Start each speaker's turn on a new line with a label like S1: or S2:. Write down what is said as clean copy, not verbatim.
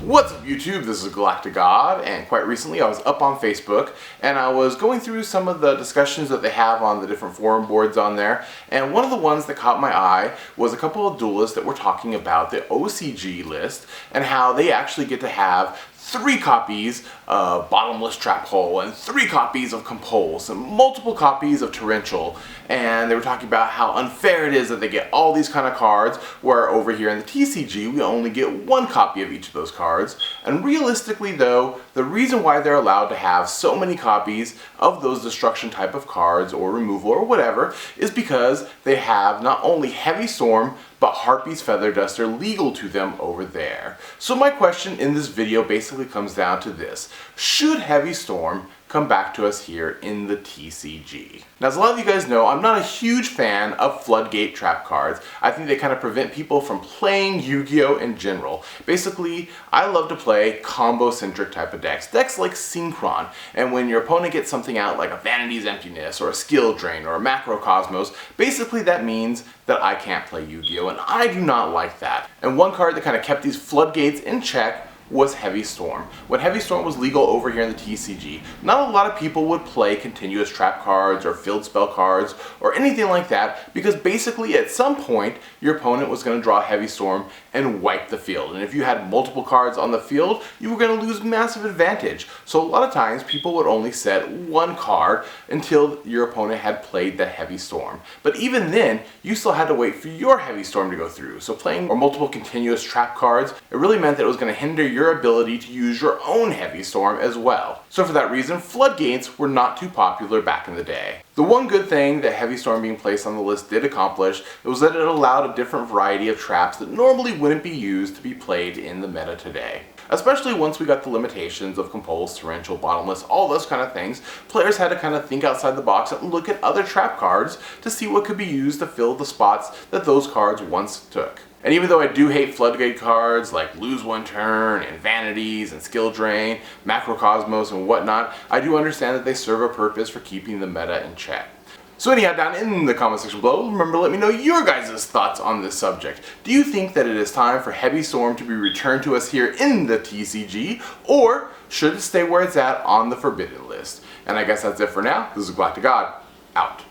S1: What's up YouTube, this is GalacticGod, and quite recently I was up on Facebook and I was going through some of the discussions that they have on the different forum boards on there, and one of the ones that caught my eye was a couple of duelists that were talking about the OCG list and how they actually get to have 3 copies of Bottomless Trap Hole and 3 copies of Compulse and multiple copies of Torrential, and they were talking about how unfair it is that they get all these kind of cards where over here in the TCG we only get 1 copy of each of those cards. And realistically though, the reason why they're allowed to have so many copies of those destruction type of cards or removal or whatever is because they have not only Heavy Storm but Harpy's Feather Duster legal to them over there. So my question in this video basically comes down to this: should Heavy Storm come back to us here in the TCG? Now, as a lot of you guys know, I'm not a huge fan of floodgate trap cards. I think they kind of prevent people from playing Yu-Gi-Oh! In general. Basically, I love to play combo-centric type of decks like Synchron, and when your opponent gets something out like a Vanity's Emptiness or a Skill Drain or a Macrocosmos, basically that means that I can't play Yu-Gi-Oh! And I do not like that. And one card that kind of kept these floodgates in check was Heavy Storm. When Heavy Storm was legal over here in the TCG, not a lot of people would play continuous trap cards or field spell cards or anything like that, because basically at some point your opponent was going to draw Heavy Storm and wipe the field. And if you had multiple cards on the field, you were going to lose massive advantage. So a lot of times people would only set 1 card until your opponent had played the Heavy Storm. But even then, you still had to wait for your Heavy Storm to go through. So playing or multiple continuous trap cards, it really meant that it was going to hinder your ability to use your own Heavy Storm as well. So for that reason, floodgates were not too popular back in the day. The one good thing that Heavy Storm being placed on the list did accomplish was that it allowed a different variety of traps that normally wouldn't be used to be played in the meta today. Especially once we got the limitations of Compulse, Torrential, Bottomless, all those kind of things, players had to kind of think outside the box and look at other trap cards to see what could be used to fill the spots that those cards once took. And even though I do hate floodgate cards like Lose One Turn and Vanities and Skill Drain, Macrocosmos and whatnot, I do understand that they serve a purpose for keeping the meta in check. So anyhow, down in the comment section below, remember to let me know your guys' thoughts on this subject. Do you think that it is time for Heavy Storm to be returned to us here in the TCG, or should it stay where it's at on the forbidden list? And I guess that's it for now. This is GalacticGod, out.